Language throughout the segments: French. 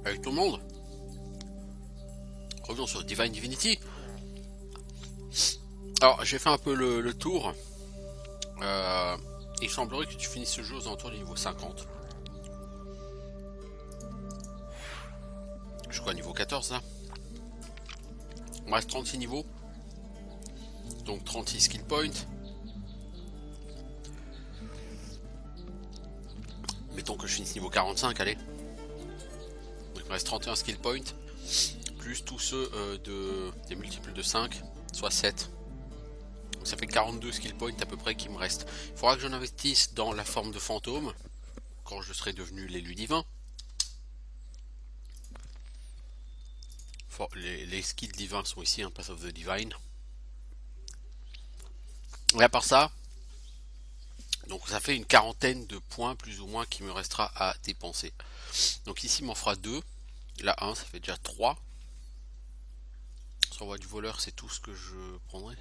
avec tout le monde. Revenons sur Divine Divinity. Alors, j'ai fait un peu le tour. Il semblerait que tu finisses ce jeu aux alentours du niveau 50. Je crois niveau 14 là. Il me reste 36 niveaux. Donc 36 skill points. Mettons que je finisse niveau 45, allez. Donc il me reste 31 skill points. Plus tous ceux des multiples de 5, soit 7. Donc ça fait 42 skill points à peu près qui me restent. Il faudra que j'en investisse dans la forme de fantôme. Quand je serai devenu l'élu divin. Les skills divins sont ici, hein, Path of the Divine. Et à part ça, donc ça fait une quarantaine de points plus ou moins qui me restera à dépenser. Donc ici il m'en fera 2. Là 1, ça fait déjà 3. Sur voie du voleur, c'est tout ce que je prendrai.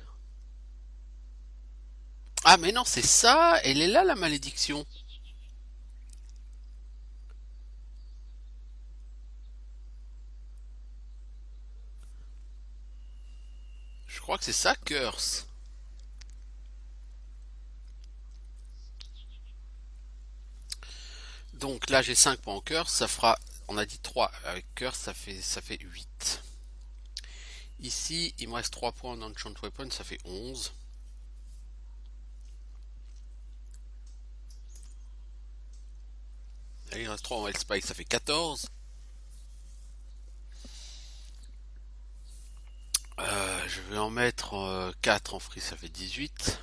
Ah mais non, c'est ça. Elle est là la malédiction. Je crois que c'est ça, Curse. Donc là j'ai 5 points en Curse, ça fera, on a dit 3 avec Curse, ça fait 8. Ici il me reste 3 points en Enchant Weapon, ça fait 11. Là, il reste 3 en Hellspike, ça fait 14. Je vais en mettre 4 en Free, ça fait 18.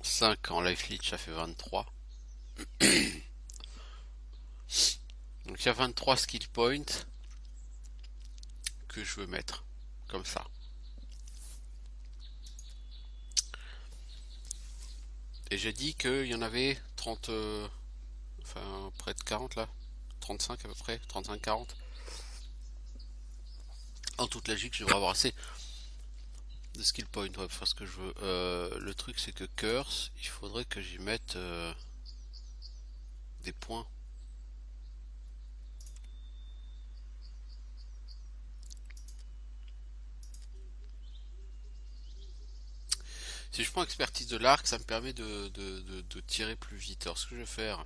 5 en Life Leech, ça fait 23. Donc il y a 23 skill points que je veux mettre, comme ça. Et j'ai dit qu'il y en avait 30, enfin près de 40 là. 35 à peu près, 35-40. En toute logique, je devrais avoir assez de skill point pour faire ce que je veux. Le truc c'est que Curse, il faudrait que j'y mette des points. Si je prends expertise de l'arc, ça me permet de tirer plus vite. Alors ce que je vais faire,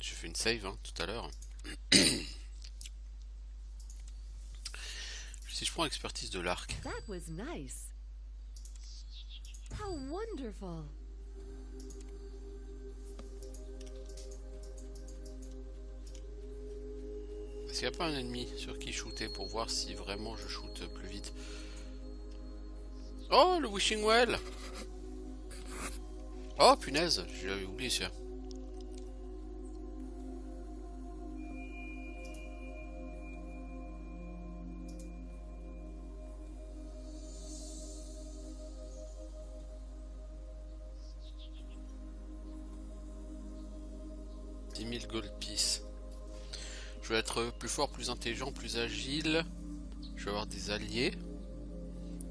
j'ai fait une save hein, tout à l'heure. Si je prends expertise de l'arc, That was nice. How wonderful. est-ce qu'il n'y a pas un ennemi sur qui shooter pour voir si vraiment je shoot plus vite? Oh, le Wishing Well! Oh, punaise, j'avais oublié ça. Gold piece. Je vais être plus fort, plus intelligent, plus agile. Je vais avoir des alliés.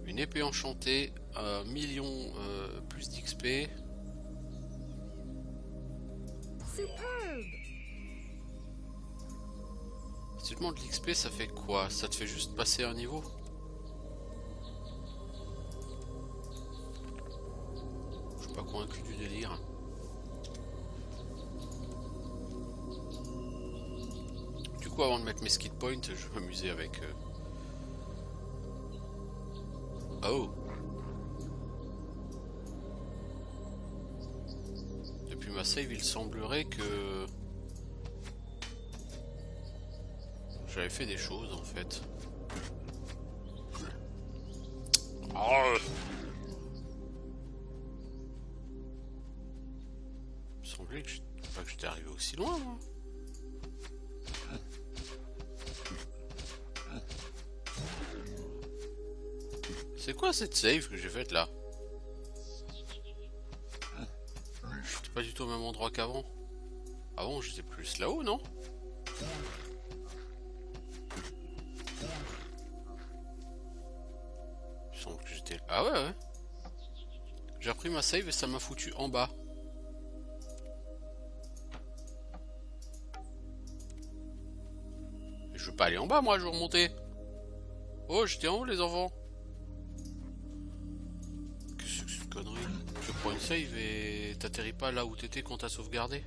Une épée enchantée, 1 million plus d'XP. Superbe. Si tu demandes de l'XP, ça fait quoi? Ça te fait juste passer un niveau? Je suis pas convaincu du délire. Du coup, avant de mettre mes skill points, je vais m'amuser avec... Oh! Depuis ma save, il semblerait que... j'avais fait des choses en fait. Oh, il me semblait que pas que j'étais arrivé aussi loin moi. C'est quoi cette save que j'ai faite là? J'étais pas du tout au même endroit qu'avant. Avant j'étais plus là-haut, non? Il semble que j'étais... Ah ouais ouais. J'ai repris ma save et ça m'a foutu en bas. pas aller en bas, moi, je veux remonter. Oh, j'étais en haut, les enfants. Qu'est-ce que c'est une connerie? Tu prends une save et t'atterris pas là où t'étais quand t'as sauvegardé.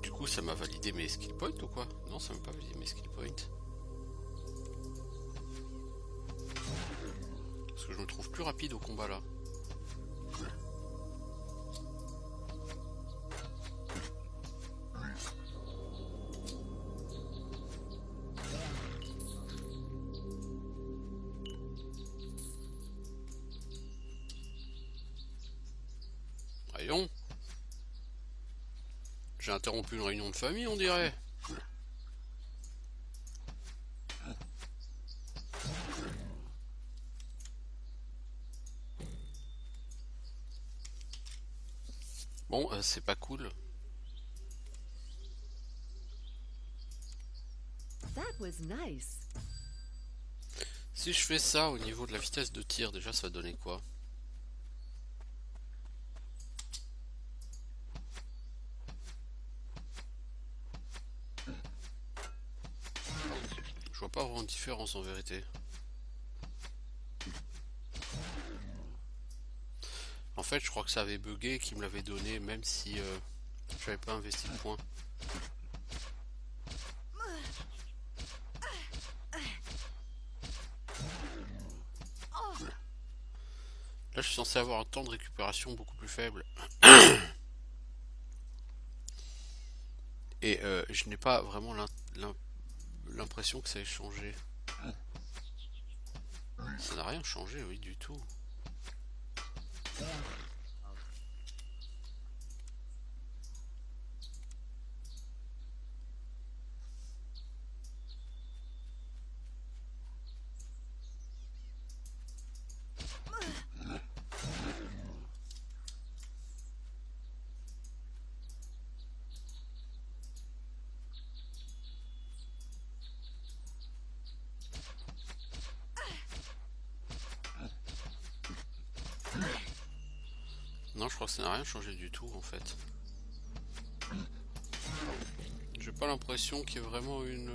Du coup, ça m'a validé mes skill points ou quoi? Non, ça m'a pas validé mes skill points. Parce que je me trouve plus rapide au combat là. Voyons. J'ai interrompu une réunion de famille, on dirait. Bon, c'est pas cool. That was nice. Si je fais ça au niveau de la vitesse de tir, déjà ça va donner quoi? Je vois pas vraiment de différence en vérité. En fait, je crois que ça avait bugué et qu'il me l'avait donné même si j'avais pas investi de points. Là, je suis censé avoir un temps de récupération beaucoup plus faible. Et je n'ai pas vraiment l'impression que ça ait changé. Ça n'a rien changé, oui, du tout. Non, je crois que ça n'a rien changé du tout en fait. J'ai pas l'impression qu'il y ait vraiment une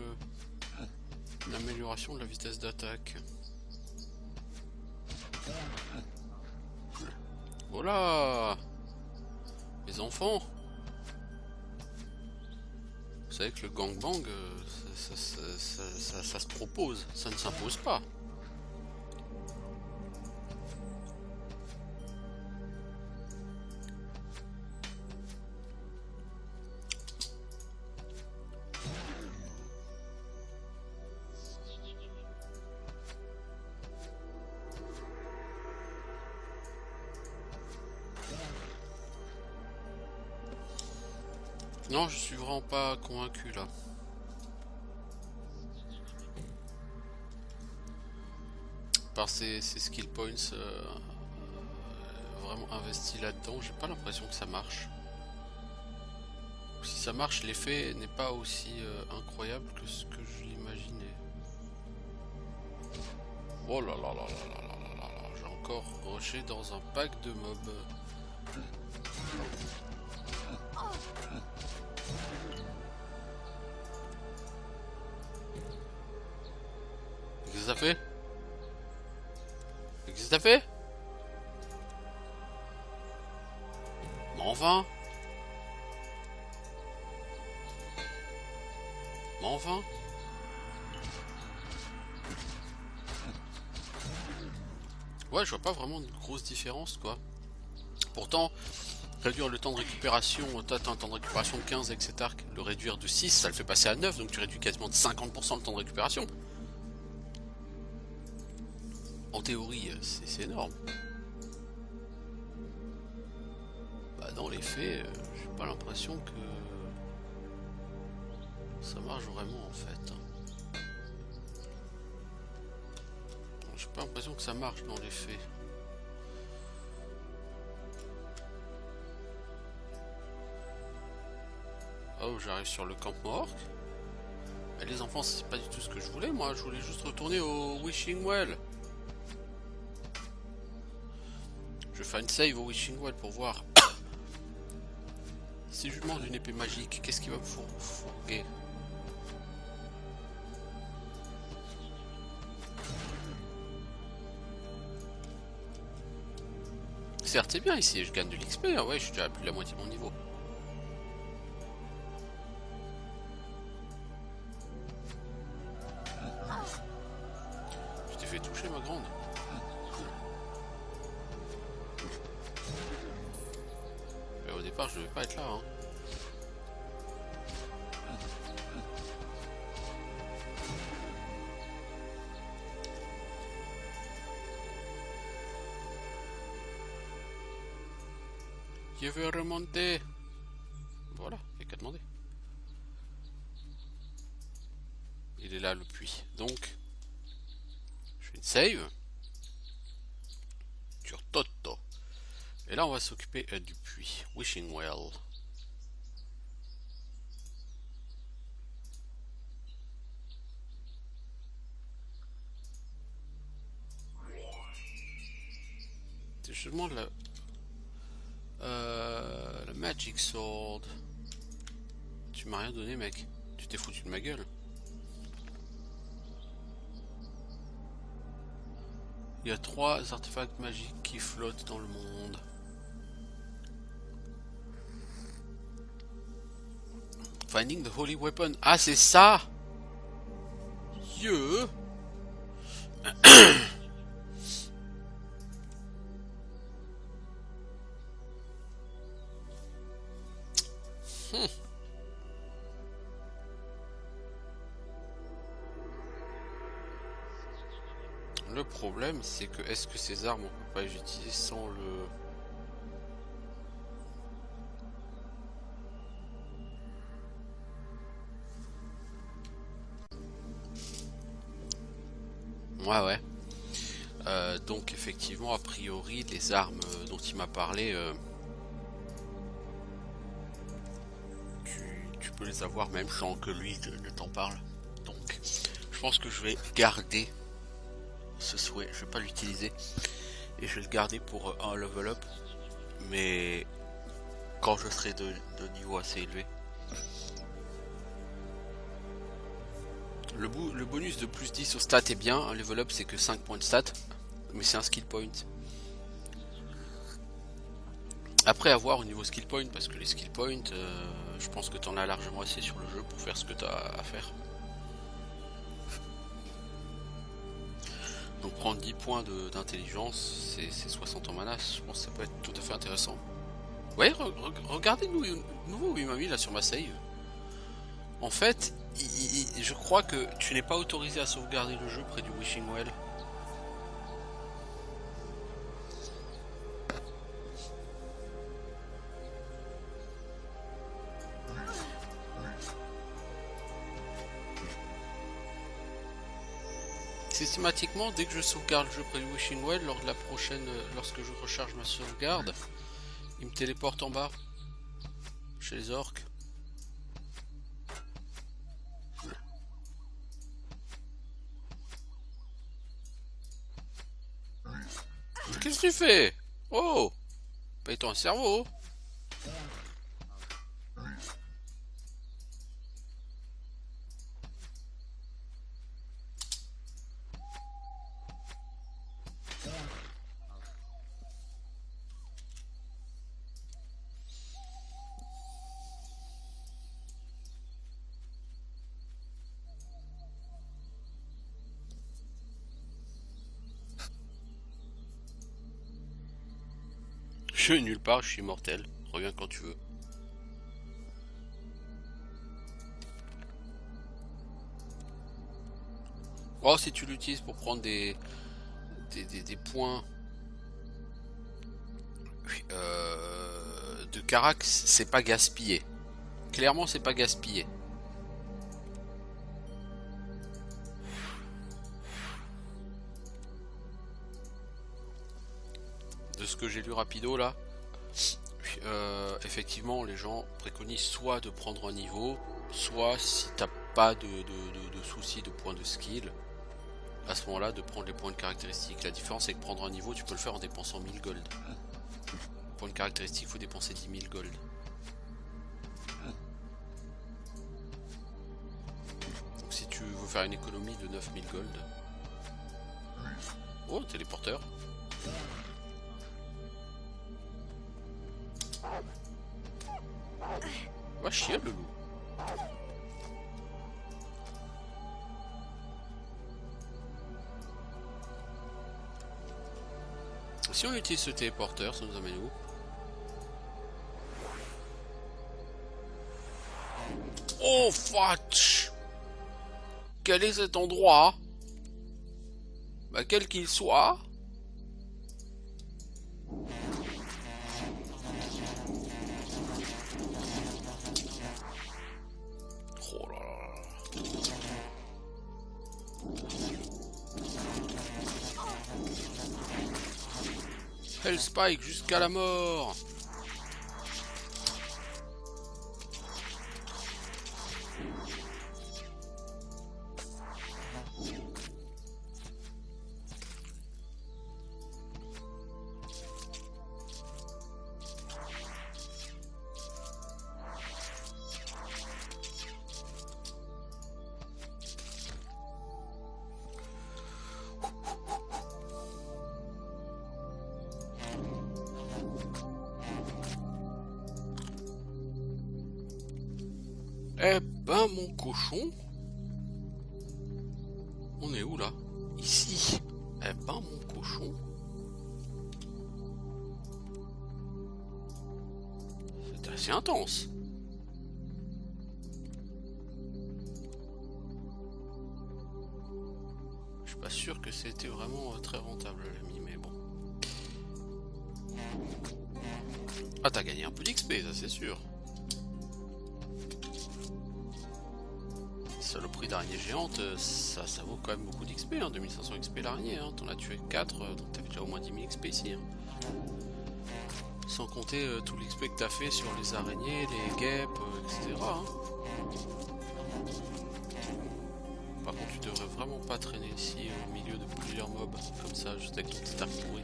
amélioration de la vitesse d'attaque. Voilà, les enfants. Vous savez que le gangbang, ça se propose, ça ne s'impose pas. Non, je suis vraiment pas convaincu là. Par ces skill points vraiment investis là-dedans, j'ai pas l'impression que ça marche. Si ça marche, l'effet n'est pas aussi incroyable que ce que je l'imaginais. Oh là là là là là là là là là, j'ai encore rushé dans un pack de mobs. Qu'est-ce que ça fait? Qu'est-ce que ça fait? Mais enfin? Mais enfin? Ouais, je vois pas vraiment de grosse différence quoi. Pourtant, réduire le temps de récupération, t'as un temps de récupération de 15 avec cet arc, le réduire de 6, ça le fait passer à 9, donc tu réduis quasiment de 50% le temps de récupération. En théorie, c'est énorme. Bah, dans les faits, j'ai pas l'impression que ça marche vraiment en fait. J'ai pas l'impression que ça marche dans les faits. Oh, j'arrive sur le camp Mohawk. Mais les enfants, c'est pas du tout ce que je voulais, moi. Je voulais juste retourner au Wishing Well. Je vais faire une save au Wishing Well pour voir. Si je lui demande une épée magique, qu'est-ce qu'il va me fourguer? Certes, c'est bien ici, je gagne de l'XP, hein, ouais, je suis déjà à plus de la moitié de mon niveau. Je t'ai fait toucher, ma grande. Mais au départ, je devais pas être là, hein. Je veux remonter. Voilà, il n'y a qu'à demander. Il est là le puits. Donc, je fais une save. Sur Toto. Et là, on va s'occuper du puits. Wishing Well. Je demande la Magic Sword. Tu m'as rien donné, mec. Tu t'es foutu de ma gueule. Il y a 3 artefacts magiques qui flottent dans le monde. Finding the Holy Weapon. Ah, c'est ça! Dieu! Le problème, c'est que est-ce que ces armes on peut pas les utiliser sans le... Ouais. Donc effectivement, a priori, les armes dont il m'a parlé, tu peux les avoir même sans que lui ne t'en parle. Donc, je pense que je vais garder ce souhait, je vais pas l'utiliser et je vais le garder pour un level up, mais quand je serai de niveau assez élevé. Le bonus de plus 10 au stat est bien, un level up c'est que 5 points de stat, mais c'est un skill point. Après avoir au niveau skill point, parce que les skill points, je pense que tu en as largement assez sur le jeu pour faire ce que tu as à faire. Donc prendre 10 points d'intelligence, c'est 60 en mana, je pense que ça peut être tout à fait intéressant. Ouais, regardez nouveau où il m'a mis là sur ma save. En fait, je crois que tu n'es pas autorisé à sauvegarder le jeu près du Wishing Well. Systématiquement, dès que je sauvegarde le jeu près du Wishing Well, lors de la prochaine, lorsque je recharge ma sauvegarde, il me téléporte en bas, chez les orques. Qu'est-ce que tu fais? Oh! Paye-toi un cerveau! Je suis nulle part, je suis mortel. Reviens quand tu veux. Oh, si tu l'utilises pour prendre des points de Carax, c'est pas gaspillé. Clairement, c'est pas gaspillé. De ce que j'ai lu rapido là, effectivement les gens préconisent soit de prendre un niveau, soit si t'as pas de soucis de points de skill, à ce moment-là de prendre les points de caractéristiques. La différence c'est que prendre un niveau tu peux le faire en dépensant 1000 gold. Pour une caractéristique il faut dépenser 10 000 gold. Donc si tu veux faire une économie de 9000 gold. Oh, téléporteur. Va chier le loup. Si on utilise ce téléporteur, ça nous amène où? Oh fuck! Quel est cet endroit? Bah quel qu'il soit. Oh là là. Hellspike jusqu'à la mort. Eh ben mon cochon. On est où là? Ici. Eh ben mon cochon. C'est assez intense. Je suis pas sûr que c'était vraiment très rentable l'ami, mais bon. Ah t'as gagné un peu d'XP, ça c'est sûr. Saloperie d'araignée géante, ça vaut quand même beaucoup d'XP, hein, 2500 XP l'araignée, hein, t'en as tué 4, donc t'as déjà au moins 10 000 XP ici. Hein. Sans compter tout l'XP que t'as fait sur les araignées, les guêpes, etc. Hein. Par contre tu devrais vraiment pas traîner ici au milieu de plusieurs mobs, comme ça, juste avec ton petit arc pourri.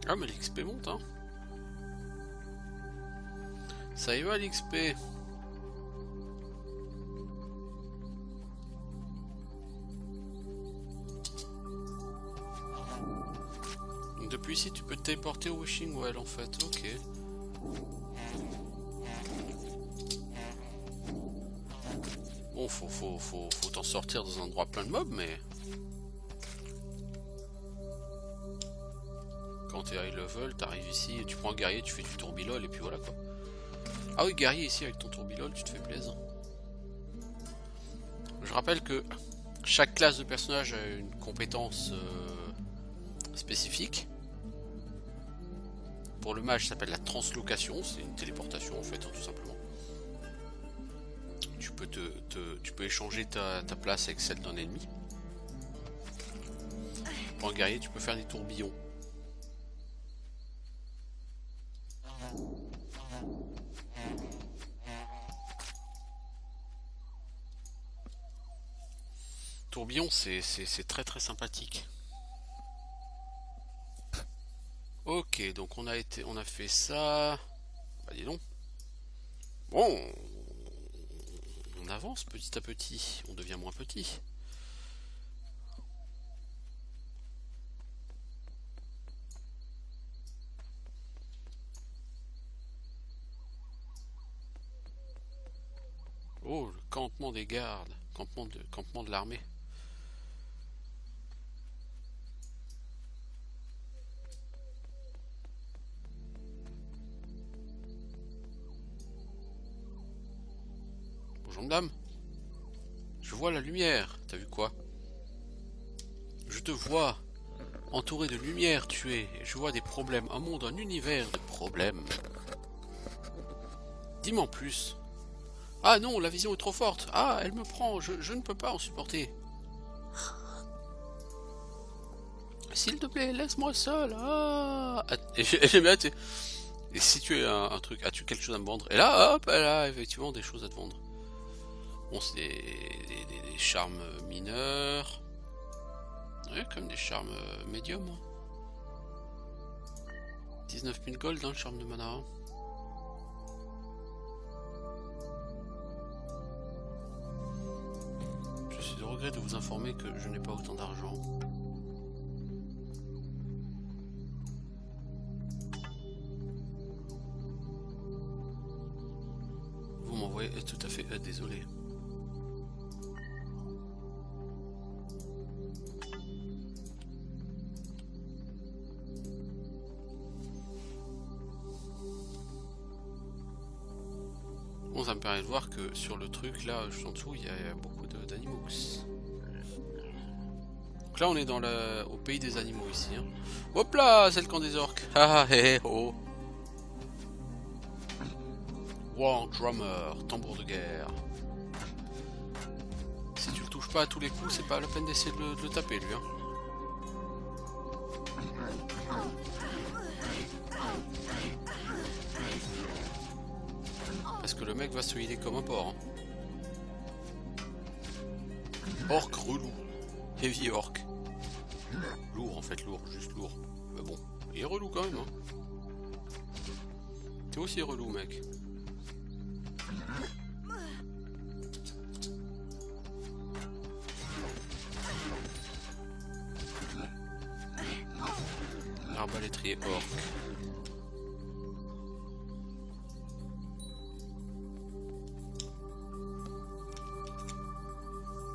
Ah mais l'XP monte hein. Ça y va l'XP. Depuis ici tu peux te téléporter au Wishing Well en fait, ok. Bon faut t'en sortir dans un endroit plein de mobs mais... Quand t'es high level, t'arrives ici, tu prends un guerrier, tu fais du tourbilol et puis voilà quoi. Ah oui, guerrier ici avec ton tourbilol, tu te fais plaisir. Je rappelle que chaque classe de personnage a une compétence spécifique. Pour le mage, ça s'appelle la translocation, c'est une téléportation en fait, hein, tout simplement. Tu peux échanger ta place avec celle d'un ennemi. Pour un guerrier, tu peux faire des tourbillons. Tourbillon, c'est très très sympathique. Ok, donc on a fait ça. Bah dis donc. Bon, on avance petit à petit, on devient moins petit. Oh, le campement des gardes, campement de l'armée. Bonjour madame. Je vois la lumière, t'as vu quoi? Je te vois, entouré de lumière, tué. Je vois des problèmes, un monde, un univers de problèmes. Dis-moi en plus. Ah non, la vision est trop forte. Ah, elle me prend, je ne peux pas en supporter. S'il te plaît, laisse-moi seul. Ah. Et j'aime bien, et si tu as un truc, as-tu quelque chose à me vendre? Et là, hop, elle a effectivement des choses à te vendre. Bon, c'est des charmes mineurs. Ouais, comme des charmes médiums. 19 000 gold dans le charme de mana. Je suis au regret de vous informer que je n'ai pas autant d'argent. Vous m'envoyez tout à fait désolé. Bon, ça me permet de voir que sur le truc là, juste en dessous, il y a beaucoup d'animaux. Donc là, on est dans au pays des animaux ici. Hein. Hop là, c'est le camp des orques. Ah, hé, oh. War Drummer, tambour de guerre. Si tu le touches pas à tous les coups, c'est pas la peine d'essayer de le taper lui. Hein. Parce que le mec va se healer comme un porc. Hein. Orc relou. Heavy orc. Lourd en fait, lourd, juste lourd. Mais bon, il est relou quand même. Hein. T'es aussi relou mec. Arbalétrier orc.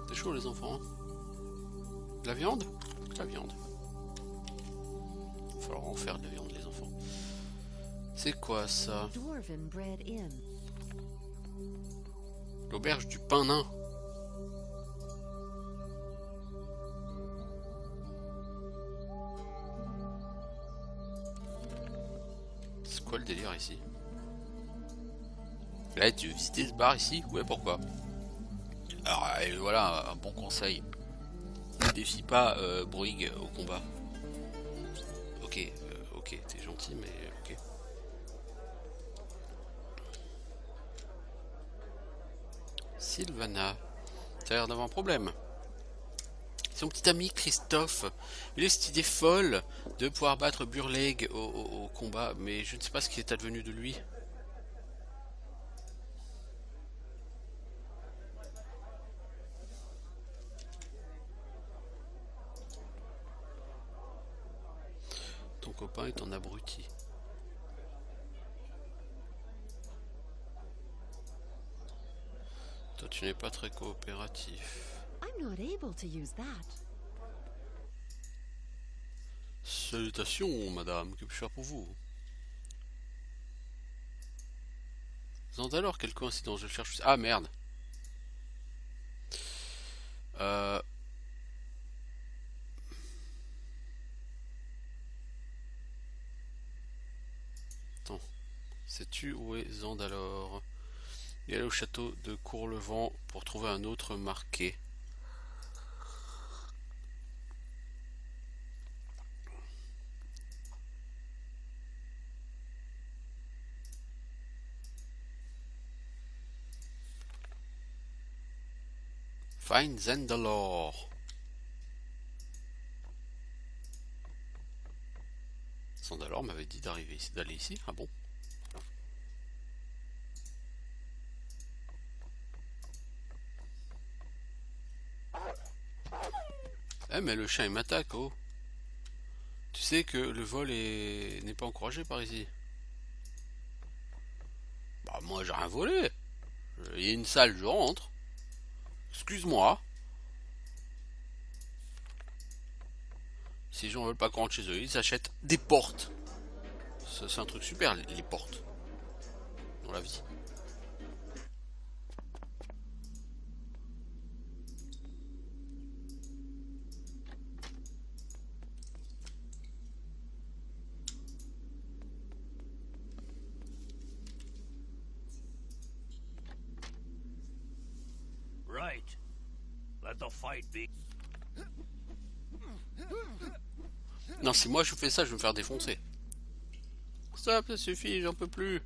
C'est chaud les enfants. Hein. De la viande? De la viande. Il va falloir en faire de la viande les enfants. C'est quoi ça? Dwarven bread inn. L'auberge du pain nain. C'est quoi le délire ici? Là, tu veux visiter ce bar ici? Ouais, pourquoi? Alors, voilà, un bon conseil. Ne défie pas Bruig au combat. Ok, ok, t'es gentil, mais ok. Sylvana, t'as l'air d'avoir un problème. Son petit ami Christophe, il a cette idée folle de pouvoir battre Burleg au combat, mais je ne sais pas ce qui est advenu de lui. Ton copain est un abruti. Toi, tu n'es pas très coopératif. I'm not able to use that. Salutations, madame, que puis-je faire pour vous? Zandalor, quelle coïncidence, je le cherche. Ah merde. Attends. Sais-tu où est Zandalor? Il est au château de Courlevent pour trouver un autre marqué. Find Zandalor. Zandalor m'avait dit d'arriver ici, d'aller ici. Ah bon? Eh mais le chien il m'attaque, oh. Tu sais que le vol n'est pas encouragé par ici. Bah moi j'ai rien volé. Il y a une salle, je rentre. Excuse-moi. Si les gens veulent pas qu'on rentre chez eux, ils achètent des portes. C'est un truc super, les portes. Dans la vie. the fight be? Non, si moi je fais ça, je vais me faire défoncer. Stop, ça suffit, j'en peux plus.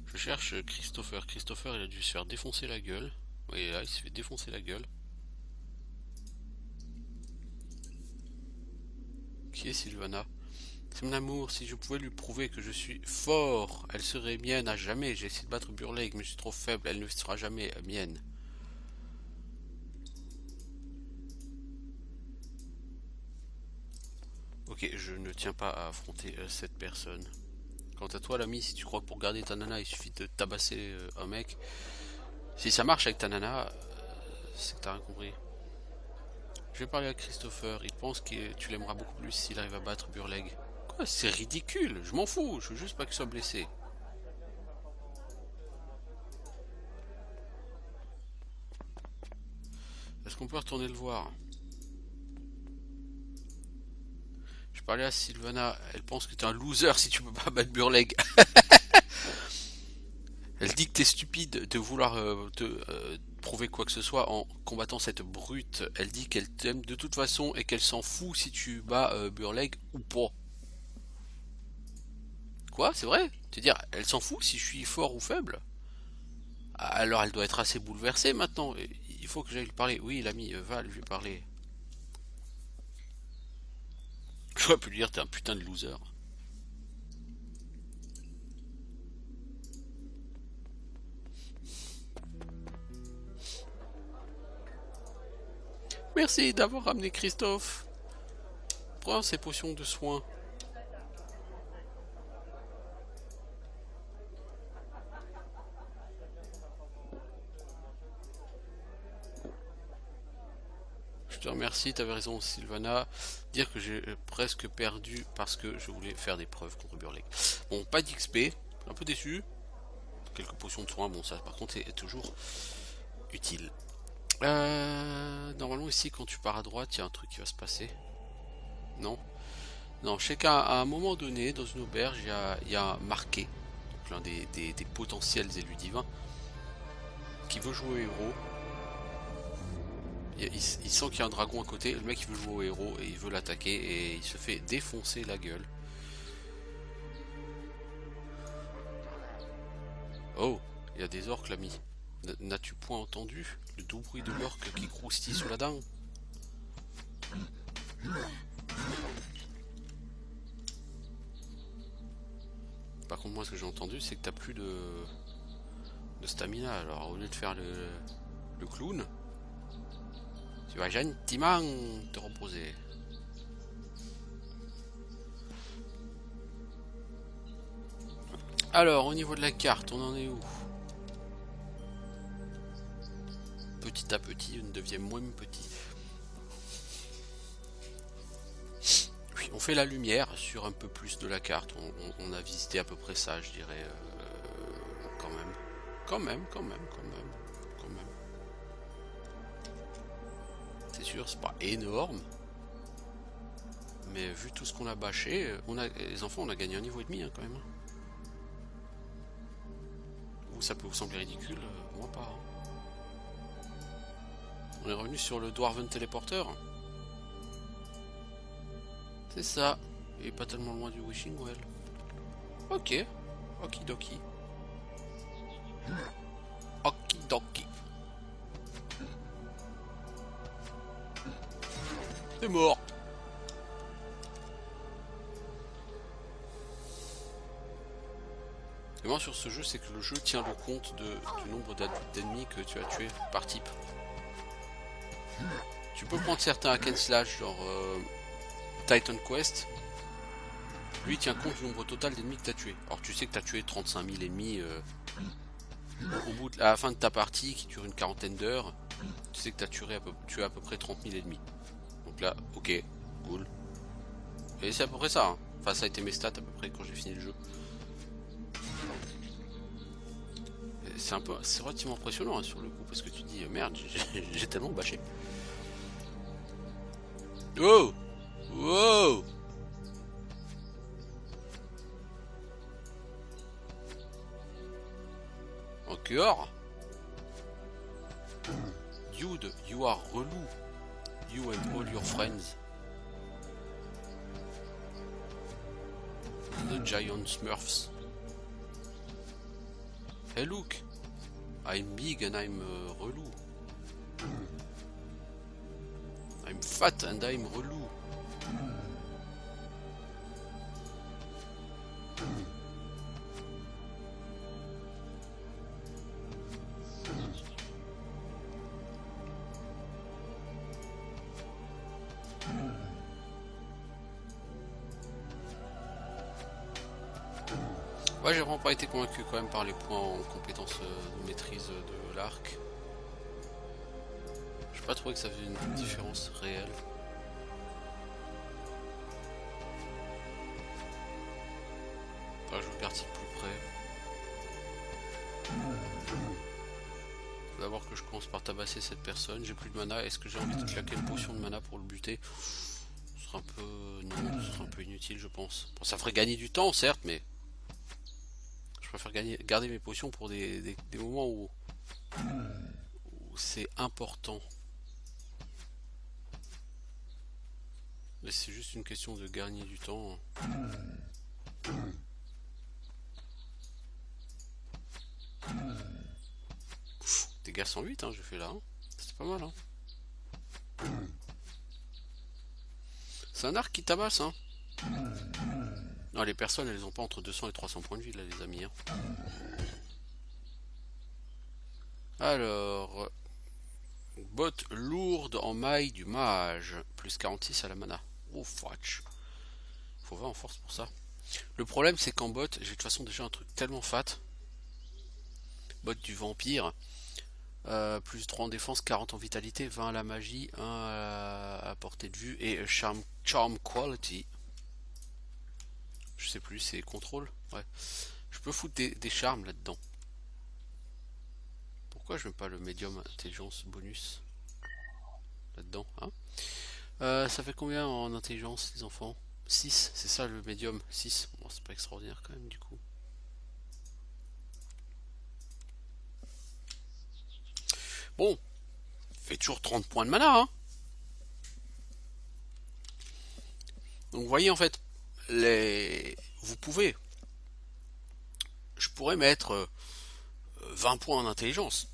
Je cherche Christopher. Christopher, il a dû se faire défoncer la gueule. Oui, là, il s'est fait défoncer la gueule. Qui est Sylvana? C'est mon amour, si je pouvais lui prouver que je suis fort, elle serait mienne à jamais. J'ai essayé de battre Burleigh, mais je suis trop faible, elle ne sera jamais mienne. Ok, je ne tiens pas à affronter cette personne. Quant à toi, l'ami, si tu crois que pour garder ta nana, il suffit de tabasser un mec, si ça marche avec ta nana, c'est que t'as rien compris. Je vais parler à Christopher, il pense que tu l'aimeras beaucoup plus s'il arrive à battre Burleigh. Quoi, c'est ridicule, je m'en fous, je veux juste pas qu'il soit blessé. Est-ce qu'on peut retourner le voir? Je parlais à Sylvana, elle pense que t'es un loser si tu peux pas battre Burleigh. Elle dit que t'es stupide de vouloir te prouver quoi que ce soit en combattant cette brute. Elle dit qu'elle t'aime de toute façon et qu'elle s'en fout si tu bats Burleigh ou pas. Quoi? C'est vrai? C'est-à-dire, elle s'en fout si je suis fort ou faible? Alors elle doit être assez bouleversée maintenant. Il faut que j'aille lui parler. Oui, l'ami, va lui parler. J'aurais pu lui dire t'es un putain de loser. Merci d'avoir ramené Christophe. Prends ces potions de soins. Je te remercie, t'avais raison Sylvana. Dire que j'ai presque perdu parce que je voulais faire des preuves contre Burleigh. Bon, pas d'XP, un peu déçu. Quelques potions de soins, bon ça par contre est toujours utile. Normalement ici quand tu pars à droite, il y a un truc qui va se passer. Non? Non, je sais qu'à un moment donné, dans une auberge, il y a marqué, donc l'un des potentiels élus divins, qui veut jouer au héros. Il sent qu'il y a un dragon à côté, le mec il veut jouer au héros et il veut l'attaquer et il se fait défoncer la gueule. Oh, il y a des orques l'ami. N'as-tu point entendu le doux bruit de l'orque qui croustille sous la dent? Par contre moi ce que j'ai entendu c'est que t'as plus de stamina, alors au lieu de faire le clown, tu vas gentiment te reposer. Alors au niveau de la carte, on en est où? Petit à petit, on devient moins petit. Oui, on fait la lumière sur un peu plus de la carte. On a visité à peu près ça, je dirais. Quand même. Quand même. C'est sûr, c'est pas énorme. Mais vu tout ce qu'on a bâché, les enfants, on a gagné un niveau et demi hein, quand même. Vous, ça peut vous sembler ridicule, moi pas. Hein. On est revenu sur le Dwarven Téléporteur. C'est ça. Et pas tellement loin du Wishing Well. Ok. Okidoki. Okidoki. C'est mort. Et moi sur ce jeu, c'est que le jeu tient le compte du nombre d'ennemis que tu as tués par type. Tu peux prendre certains hack and slash, genre Titan Quest. Lui il tient compte du nombre total d'ennemis que tu as tués. Alors tu sais que tu as tué 35 000 ennemis au bout à la fin de ta partie qui dure une quarantaine d'heures. Tu sais que tu as tué à peu près 30 000 ennemis. Donc là, ok, cool. Et c'est à peu près ça. Hein. Enfin ça a été mes stats à peu près quand j'ai fini le jeu. C'est relativement impressionnant hein, sur le coup parce que tu dis merde, j'ai tellement bâché. Oh! Wow! Ok, Cœur. Dude, you are relou. You and all your friends. The giant smurfs. Hey look, I'm big and I'm relou. I'm fat and I'm relou. Ouais, j'ai vraiment pas été convaincu quand même par les points en compétences de maîtrise de l'arc. J'ai pas trouvé que ça faisait une différence réelle. Enfin, je regarde de plus près. Faut d'abord que je commence par tabasser cette personne. J'ai plus de mana. Est-ce que j'ai envie de claquer une potion de mana pour le buter? Ce sera un peu... non, ce sera un peu inutile, je pense. Bon, ça ferait gagner du temps, certes, mais... je préfère garder mes potions pour des moments où c'est important. Mais c'est juste une question de gagner du temps. Dégâts 108, hein, j'ai fait là. Hein. C'est pas mal. Hein. C'est un arc qui tabasse. Hein. Non, les personnes, elles ont pas entre 200 et 300 points de vie, là, les amis. Hein. Alors... botte lourde en maille du mage. Plus 46 à la mana. Oh, fudge. Faut 20 en force pour ça. Le problème, c'est qu'en bot, j'ai de toute façon déjà un truc tellement fat. Bot du vampire. Plus 3 en défense, 40 en vitalité, 20 à la magie, 1 à portée de vue et charm quality. Je sais plus, c'est contrôle. Ouais. Je peux foutre des charmes là-dedans. Pourquoi je mets pas le médium intelligence bonus là-dedans, hein? Ça fait combien en intelligence, les enfants? 6, c'est ça le médium, 6. Bon, c'est pas extraordinaire quand même, du coup. Bon, fait toujours 30 points de mana, hein. Donc, vous voyez, en fait, vous pouvez... je pourrais mettre 20 points en intelligence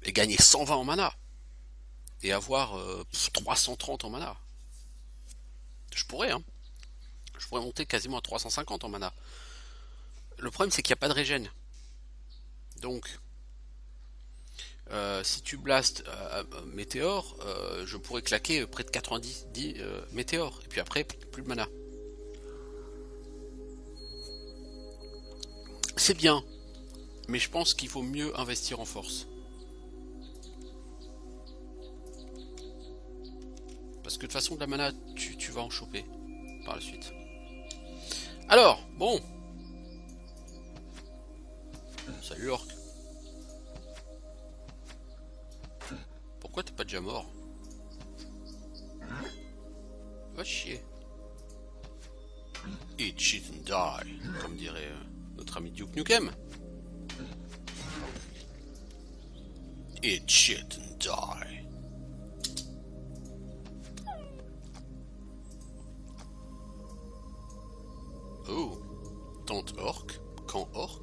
et gagner 120 en mana. Et avoir 330 en mana. Je pourrais, hein. Je pourrais monter quasiment à 350 en mana. Le problème, c'est qu'il n'y a pas de régène. Donc, si tu blastes météore, je pourrais claquer près de 90 météores. Et puis après, plus de mana. C'est bien. Mais je pense qu'il faut mieux investir en force. Parce que de toute façon, de la mana, tu vas en choper par la suite. Alors, bon. Salut Orc. Pourquoi t'es pas déjà mort? Va chier. Eat shit and die, comme dirait notre ami Duke Nukem. Eat shit and die. Oh, tante orc, quand orc.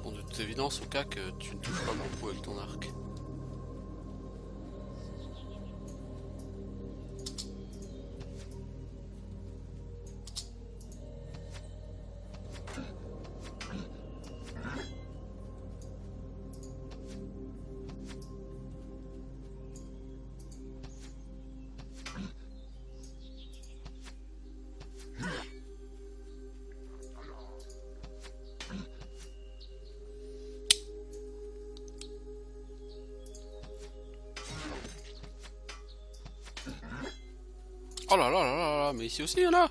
Bon, de toute évidence, au cas que tu ne touches pas mon trou avec ton arc. Oh là là là là là, mais ici aussi il y en a.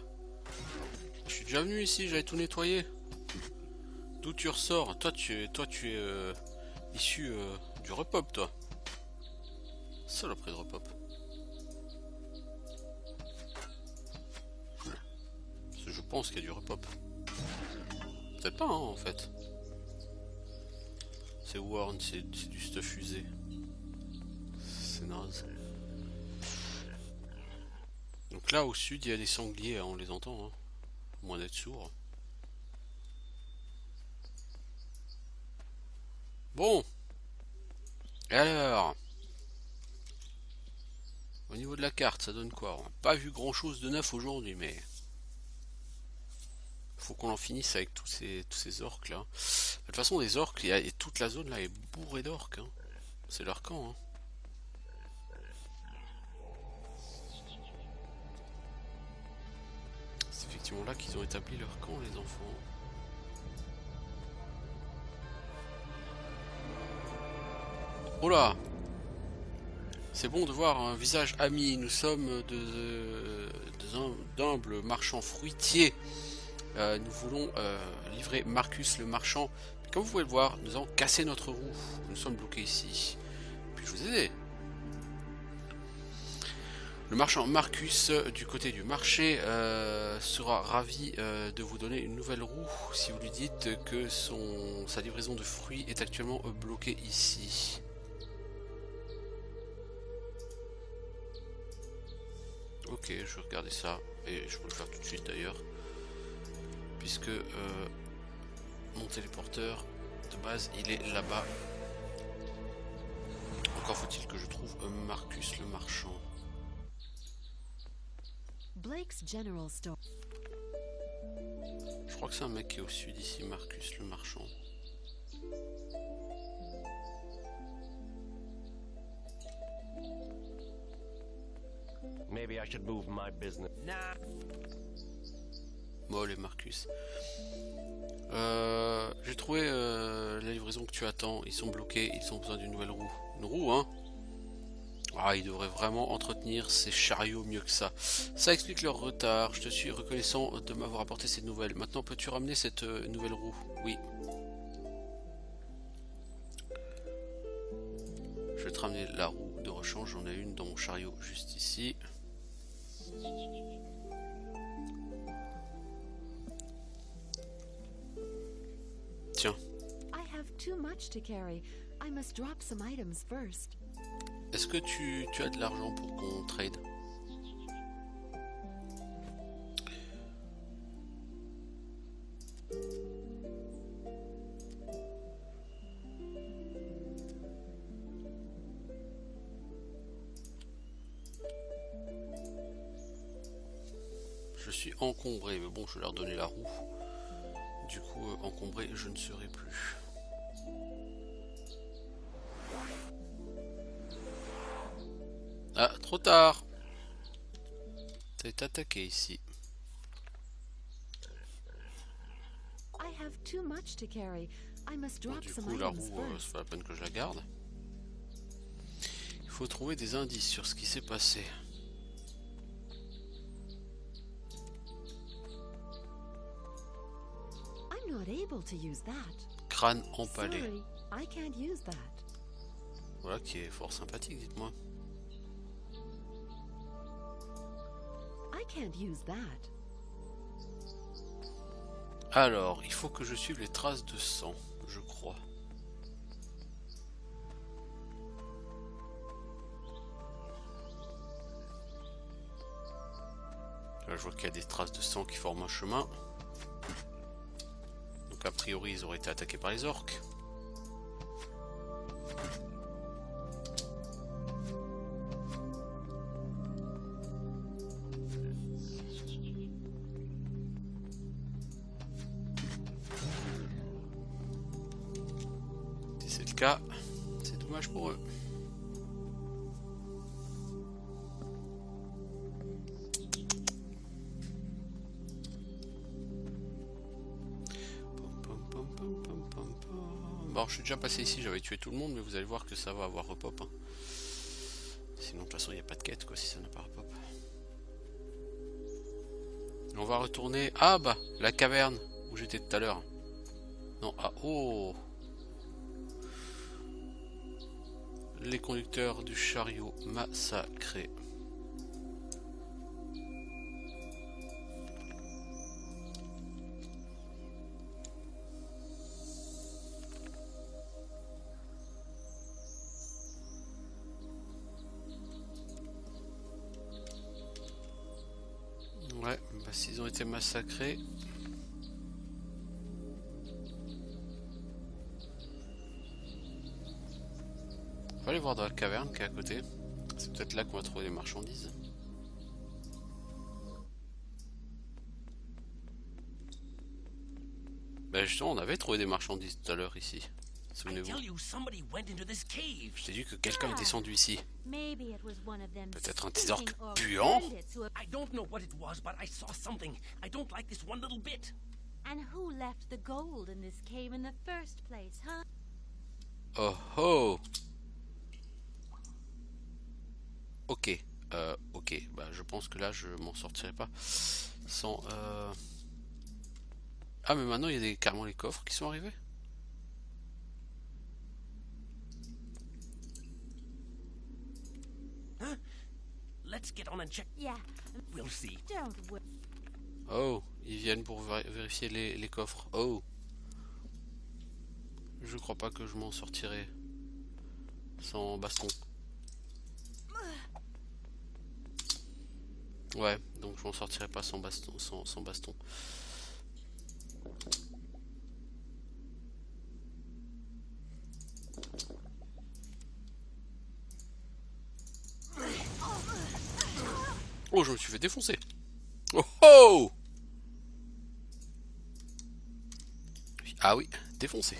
Je suis déjà venu ici, j'avais tout nettoyé. D'où tu ressors? Toi tu es issu Du repop, toi. Saloperie de repop. Parce que je pense qu'il y a du repop. Peut-être pas, hein, en fait. C'est Warn, c'est du stuff usé. C'est naze. Donc là, au sud, il y a des sangliers, hein, on les entend. Hein. À moins d'être sourd. Bon. Et alors, au niveau de la carte, ça donne quoi? On n'a pas vu grand chose de neuf aujourd'hui, mais faut qu'on en finisse avec tous ces orques là. De toute façon, les orques, et toute la zone là est bourrée d'orques. Hein. C'est leur camp. Hein. C'est effectivement là qu'ils ont établi leur camp, les enfants. Oh là! C'est bon de voir un visage ami. Nous sommes d'humbles marchands fruitiers. Nous voulons livrer Marcus le marchand. Mais comme vous pouvez le voir, nous avons cassé notre roue. Nous sommes bloqués ici. Puis je vous ai aidé. Le marchand Marcus du côté du marché sera ravi de vous donner une nouvelle roue si vous lui dites que sa livraison de fruits est actuellement bloquée ici. Ok, je vais regarder ça et je vais le faire tout de suite d'ailleurs. Puisque mon téléporteur de base il est là-bas. Encore faut-il que je trouve Marcus le marchand. Blake's General Store. Je crois que c'est un mec qui est au sud ici, Marcus le marchand. Maybe I should move my business. Nah. Moll et Marcus. J'ai trouvé la livraison que tu attends. Ils sont bloqués, ils ont besoin d'une nouvelle roue. Une roue, hein? Ah, ils devraient vraiment entretenir ces chariots mieux que ça. Ça explique leur retard. Je te suis reconnaissant de m'avoir apporté cette nouvelle. Maintenant, peux-tu ramener cette nouvelle roue? Oui. Je vais te ramener la roue de rechange. J'en ai une dans mon chariot juste ici. Tiens. I have too much to carry. I must drop some items first. Est-ce que tu as de l'argent pour qu'on trade? Je suis encombré, mais bon, je vais leur donner la roue. Du coup, encombré, je ne serai plus. Ah, trop tard. T'as été attaqué ici. I have too much to carry. I must Bon, drop du some coup, la items roue, first. c'est pas la peine que je la garde. Il faut trouver des indices sur ce qui s'est passé. I'm not able to use that. Crâne empalé. Sorry, I can't use that. Voilà qui est fort sympathique, dites-moi. I can't use that. Alors, il faut que je suive les traces de sang, je crois. Là, je vois qu'il y a des traces de sang qui forment un chemin. Donc, a priori, ils auraient été attaqués par les orques. Si c'est le cas, c'est dommage pour eux. Bon, je suis déjà passé ici, j'avais tué tout le monde, mais vous allez voir que ça va avoir repop. Hein. Sinon, de toute façon, il n'y a pas de quête, quoi, si ça n'a pas repop. On va retourner... Ah, bah, la caverne, où j'étais tout à l'heure. Non, ah, oh! les conducteurs du chariot massacrés. Ouais, bah s'ils ont été massacrés. On va aller voir dans la caverne qui est à côté. C'est peut-être là qu'on va trouver les marchandises. Bah justement, on avait trouvé des marchandises tout à l'heure ici. I Souvenez-vous. tell you, somebody went into this cave. Je t'ai dit que quelqu'un est descendu ici. Peut-être un Peut-être teaser puant. I don't know what it was, but I saw something. I don't like this one little bit. And who left the gold in this cave in the first place, huh? Oh oh. Ok. Ok. Bah je pense que là je m'en sortirai pas sans. Ah mais maintenant il y a carrément les coffres qui sont arrivés. Let's get on and check. Yeah, We'll see. don't worry. Oh, ils viennent pour vérifier les coffres. Oh. Je crois pas que je m'en sortirai sans baston. Ouais, donc je m'en sortirai pas sans baston, sans baston. Oh, je me suis fait défoncer. Oh oh. Ah oui, défoncé.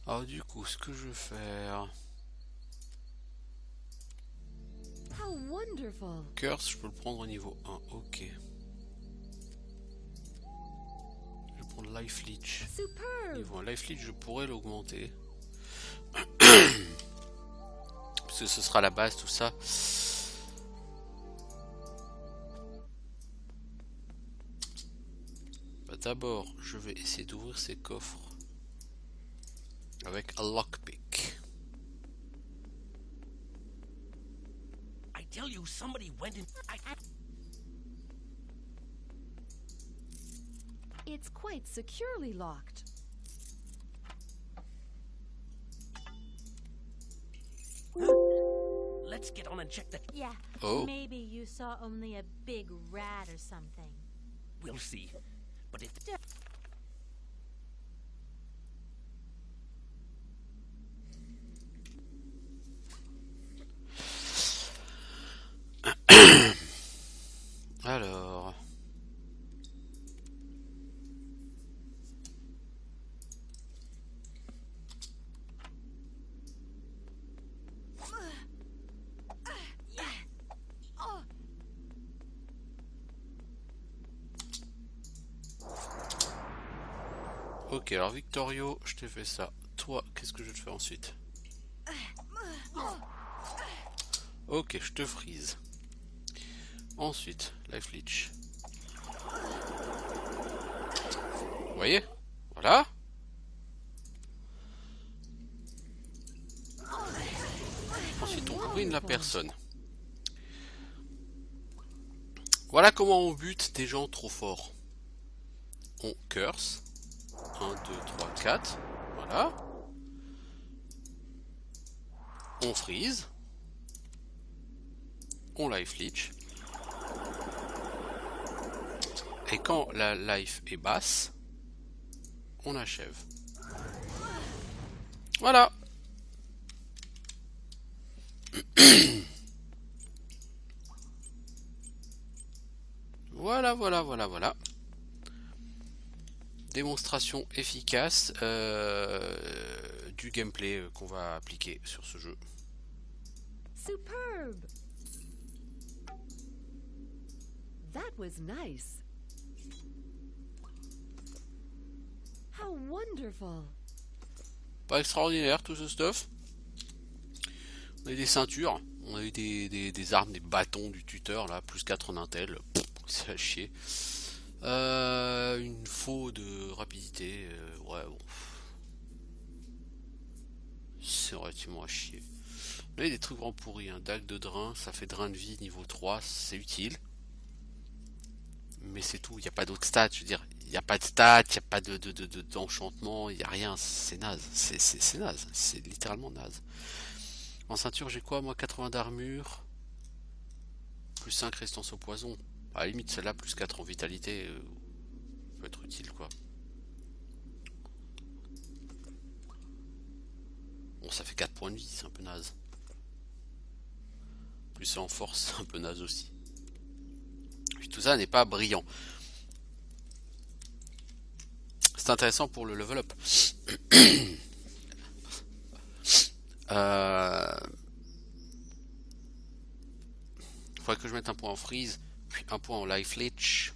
Alors du coup, ce que je vais faire... How wonderful. Curse, je peux le prendre au niveau 1, ok. Je vais prendre Life Leech. Superb. Niveau 1, Life Leech, je pourrais l'augmenter. Parce que ce sera la base, tout ça. Bah, d'abord, je vais essayer d'ouvrir ces coffres. Avec un lockpick. I tell you, somebody went in. It's quite securely locked. Let's get on and check that. Yeah, Oh. maybe you saw only a big rat or something. We'll see. But if Alors... Ok, alors Victorio, je t'ai fait ça. Toi, qu'est-ce que je vais te faire ensuite? Ok, je te freeze. Ensuite, Life Leech. Vous voyez? Voilà. Ensuite, on ruine la personne. Voilà comment on bute des gens trop forts. On curse. 1, 2, 3, 4. Voilà. On freeze. On life leech. Et quand la life est basse, on achève. Voilà. voilà. Démonstration efficace du gameplay qu'on va appliquer sur ce jeu. Superb! That was nice. How wonderful! Pas extraordinaire tout ce stuff. On a eu des ceintures, on a eu des armes, des bâtons du tuteur là, plus 4 en intel. C'est à chier. Une faux de rapidité, ouais bon. C'est relativement à chier. On a eu des trucs vraiment pourris, hein. Dague de drain, ça fait drain de vie niveau 3, c'est utile. Mais c'est tout, il n'y a pas d'autres stats, je veux dire, il n'y a pas de stats, il n'y a pas d'enchantement, il n'y a rien, c'est naze, c'est naze, c'est littéralement naze. En ceinture j'ai quoi moi, 80 d'armure, plus 5 résistance au poison, à la limite celle-là plus 4 en vitalité, peut être utile quoi. Bon ça fait 4 points de vie, c'est un peu naze. Plus c'est en force, c'est un peu naze aussi. Puis tout ça n'est pas brillant. C'est intéressant pour le level up. Faudrait que je mette un point en freeze, puis un point en life leech.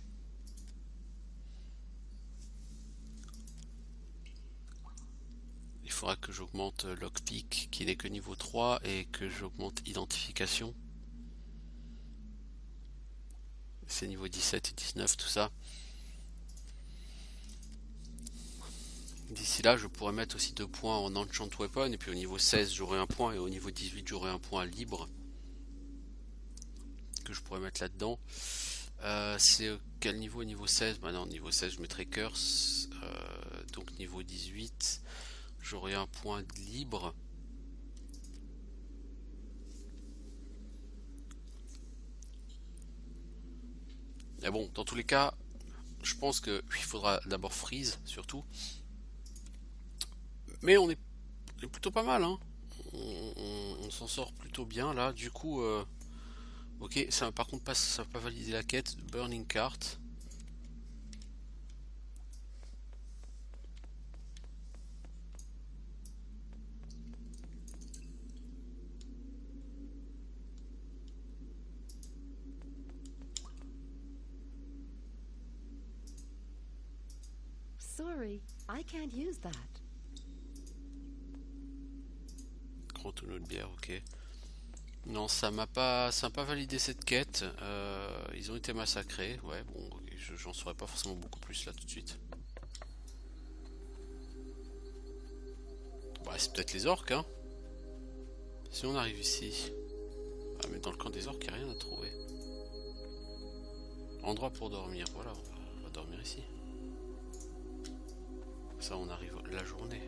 Il faudra que j'augmente lockpick qui n'est que niveau 3 et que j'augmente identification. C'est niveau 17 et 19 tout ça. D'ici là je pourrais mettre aussi 2 points en enchant weapon et puis au niveau 16 j'aurai un point et au niveau 18 j'aurai un point libre que je pourrais mettre là dedans. C'est quel niveau? Niveau 16? Bah non, niveau 16 je mettrai curse, donc niveau 18 j'aurai un point libre. Mais bon, dans tous les cas, je pense qu'il faudra d'abord freeze, surtout. Mais on est plutôt pas mal, hein. On s'en sort plutôt bien, là. Du coup, ok, ça par contre, ça va pas valider la quête. Burning Cart. Sorry, I can't use that. Grand tonneau de bière, ok. Non, ça m'a pas validé cette quête. Ils ont été massacrés. Ouais, bon, j'en saurais pas forcément beaucoup plus là tout de suite. Bah, c'est peut-être les orques, hein. Si on arrive ici. Ah, mais dans le camp des orques, il n'y a rien à trouver. Endroit pour dormir. Voilà, on va dormir ici. Ça, on arrive la journée.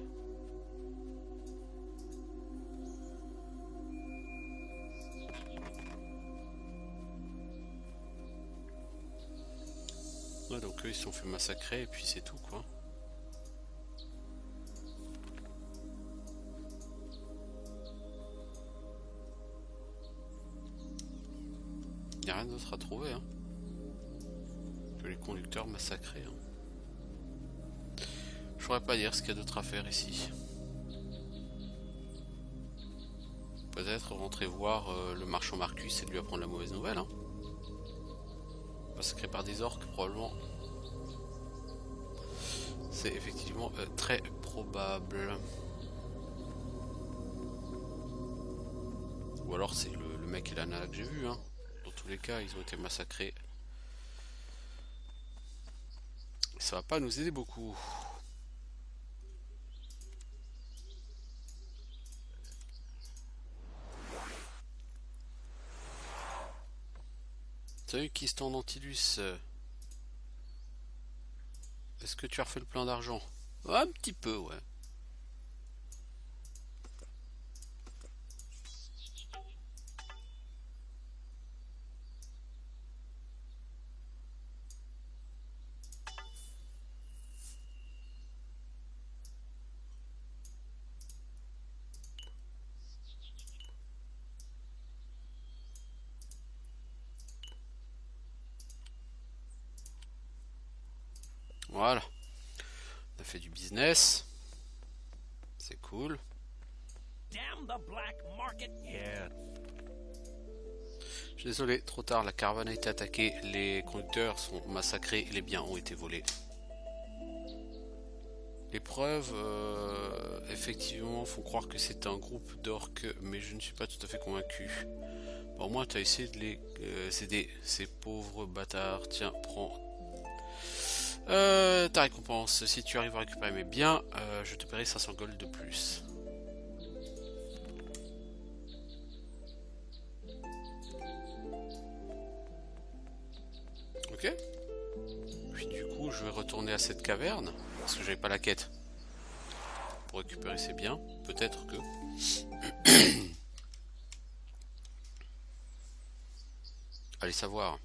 Ouais, donc eux ils se sont fait massacrer et puis c'est tout quoi. Il n'y a rien d'autre à trouver hein. Que les conducteurs massacrés hein. Je pourrais pas dire ce qu'il y a d'autre à faire ici. Peut-être rentrer voir le marchand Marcus et lui apprendre la mauvaise nouvelle hein. Massacré par des orques probablement. C'est effectivement très probable. Ou alors c'est le mec et la nana que j'ai vu hein. Dans tous les cas ils ont été massacrés. Ça va pas nous aider beaucoup. Salut Kiston Antilus. Est-ce que tu as refait le plein d'argent? Un petit peu, ouais. Voilà. On a fait du business. C'est cool. Damn the black market. Yeah. Je suis désolé, trop tard, la caravane a été attaquée, les conducteurs sont massacrés et les biens ont été volés. Les preuves, effectivement, font croire que c'est un groupe d'orques, mais je ne suis pas tout à fait convaincu. Bon, au moins, tu as essayé de les aider, ces pauvres bâtards. Tiens, prends ta récompense. Si tu arrives à récupérer mes biens, je te paierai 500 gold de plus. Ok. Puis du coup, je vais retourner à cette caverne, parce que j'avais pas la quête pour récupérer ces biens. Peut-être que... Allez savoir.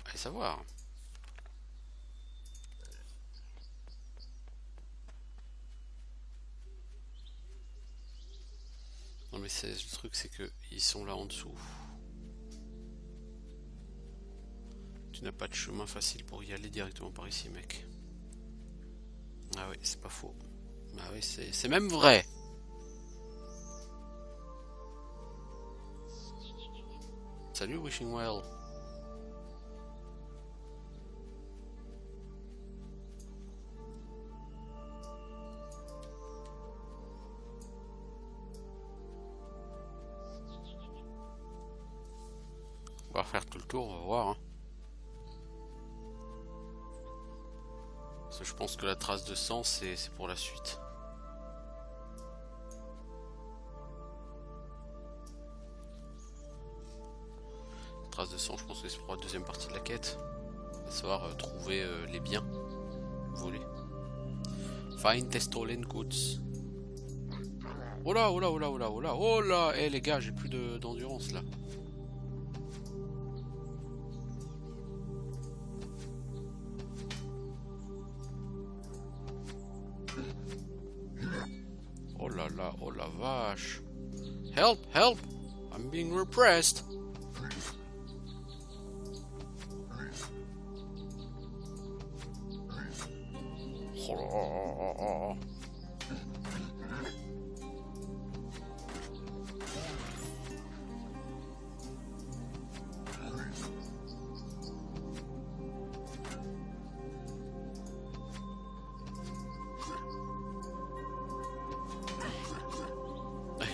Allez savoir. Non mais le truc c'est que ils sont là en dessous. Tu n'as pas de chemin facile pour y aller directement par ici, mec. Ah oui, c'est pas faux. Ah oui, c'est même vrai. Salut Wishing Well. On va refaire tout le tour, on va voir. Hein. Parce que je pense que la trace de sang, c'est pour la suite. La trace de sang, je pense que c'est pour la deuxième partie de la quête. À savoir trouver les biens volés. Find the stolen goods. Oh là, oh là, oh là, oh là, oh là, oh là. Eh les gars, j'ai plus d'endurance là. Oh là là, oh la vache. Help, help! I'm being repressed. Oh là, oh, oh, oh, oh.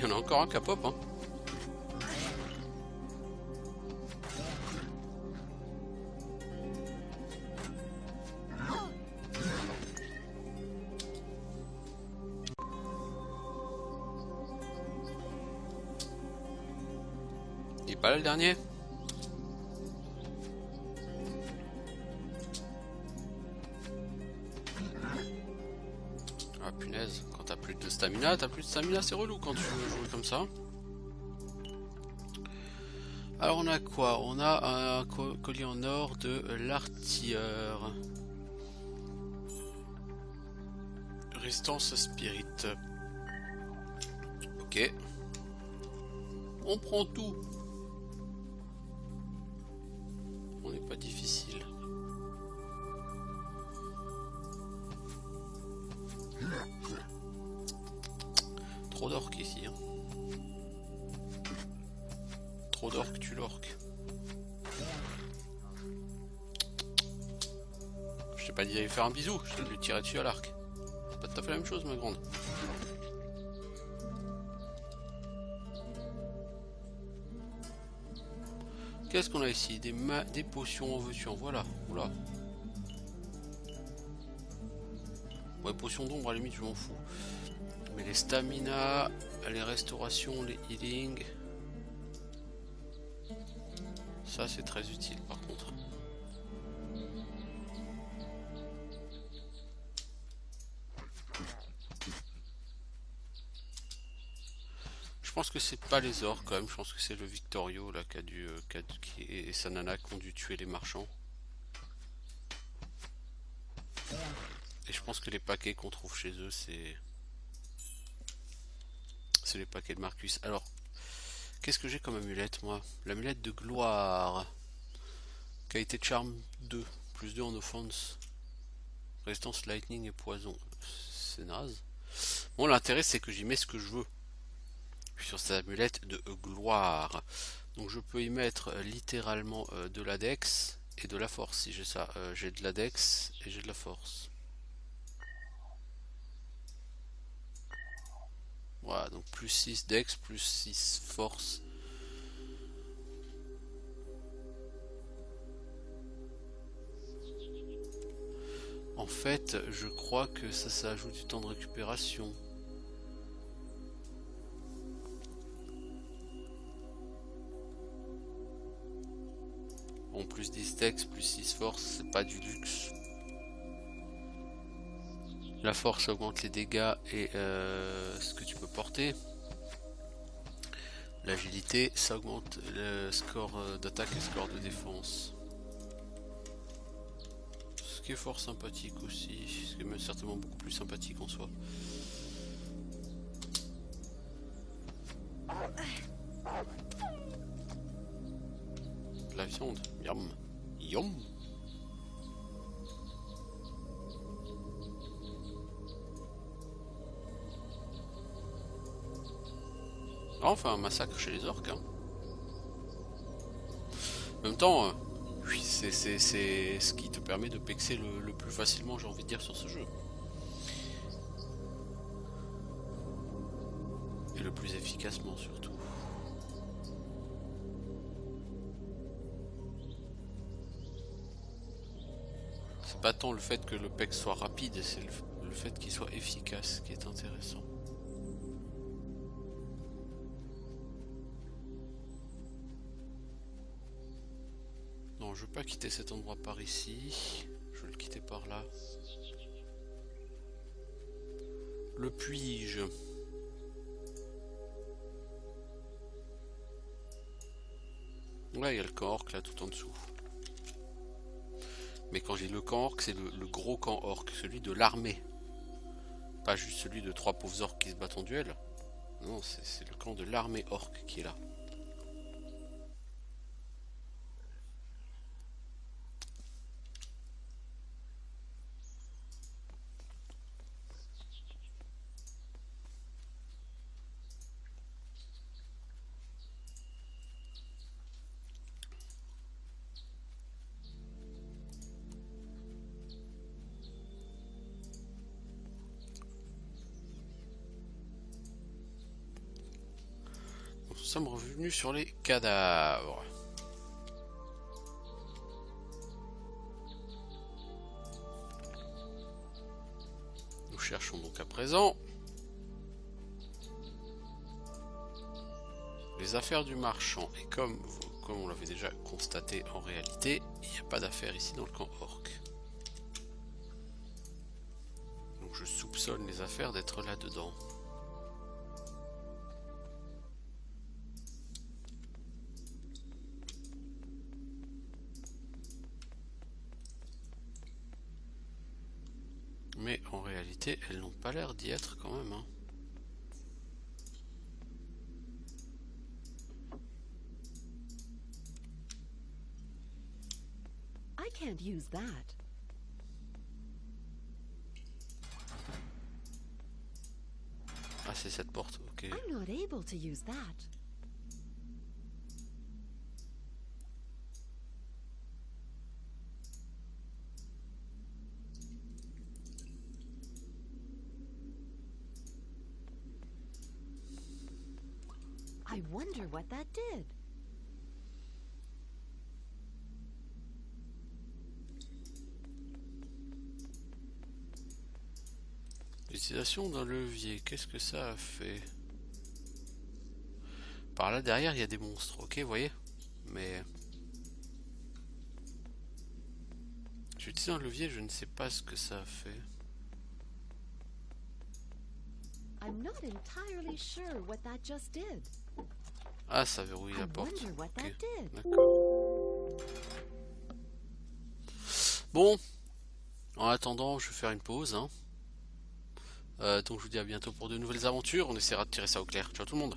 Il y en a encore un qui pop, hein. Il est pas là le dernier? Ah punaise, quand t'as plus de stamina, c'est relou quand tu veux jouer comme ça. Alors on a quoi? On a un collier en or de l'artilleur. Restance spirit. Ok. On prend tout. On n'est pas difficile. Trop d'orques ici. Hein. Trop d'orques, tu l'orque. Je t'ai pas dit d'aller faire un bisou, je t'ai dit de lui tirer dessus à l'arc. C'est pas tout à fait la même chose, ma grande. Qu'est-ce qu'on a ici? Des potions en veux-tu en voilà. Oula. Ouais, potions d'ombre, à la limite, je m'en fous. Mais les stamina, les restaurations, les healing. Ça, c'est très utile, par contre. Je pense que c'est pas les orques quand même, je pense que c'est le Victorio là et sa nana qui ont dû tuer les marchands. Et je pense que les paquets qu'on trouve chez eux, c'est les paquets de Marcus. Alors, qu'est-ce que j'ai comme amulette moi? L'amulette de gloire. Qualité de charme 2, plus 2 en offense. Résistance lightning et poison. C'est naze. Bon, l'intérêt c'est que j'y mets ce que je veux. Je suis sur cette amulette de gloire. Donc je peux y mettre littéralement de la dex et de la force si j'ai ça. J'ai de la dex et j'ai de la force. Voilà, donc plus 6 dex, plus 6 force. En fait, je crois que ça ajoute du temps de récupération. En plus 10 dex, plus 6 force, c'est pas du luxe. La force augmente les dégâts et ce que tu peux porter. L'agilité, ça augmente le score d'attaque et le score de défense. Ce qui est fort sympathique aussi, ce qui est même certainement beaucoup plus sympathique en soi. De la viande, yum, yum. Enfin, un massacre chez les orques. Hein. En même temps, oui, c'est ce qui te permet de pexer le plus facilement, j'ai envie de dire, sur ce jeu. Et le plus efficacement, surtout. C'est pas tant le fait que le pex soit rapide, c'est le fait qu'il soit efficace qui est intéressant. Non, je veux pas quitter cet endroit par ici. Je vais le quitter par là. Le puis-je? Ouais, il y a le camp orc là tout en dessous. Mais quand j'ai le camp orc, c'est le gros camp orc, celui de l'armée. Pas juste celui de 3 pauvres orcs qui se battent en duel. Non, c'est le camp de l'armée orc qui est là. Nous sommes revenus sur les cadavres. Nous cherchons donc à présent les affaires du marchand. Et comme on l'avait déjà constaté en réalité, il n'y a pas d'affaires ici dans le camp orc. Donc je soupçonne les affaires d'être là-dedans. Mais en réalité, elles n'ont pas l'air d'y être quand même. Hein. I can't use that. Ah, c'est cette porte, ok. I'm not able to use that. I wonder what that did. L'utilisation d'un levier, qu'est-ce que ça a fait? Par là derrière il y a des monstres, ok, vous voyez? Mais j'utilise un levier, je ne sais pas ce que ça a fait. I'm not entirely sure what that just did. Ah, ça verrouille I la porte. wonder what that Ok, did. d'accord. Bon, en attendant, je vais faire une pause. Hein. Donc je vous dis à bientôt pour de nouvelles aventures. On essaiera de tirer ça au clair. Ciao tout le monde.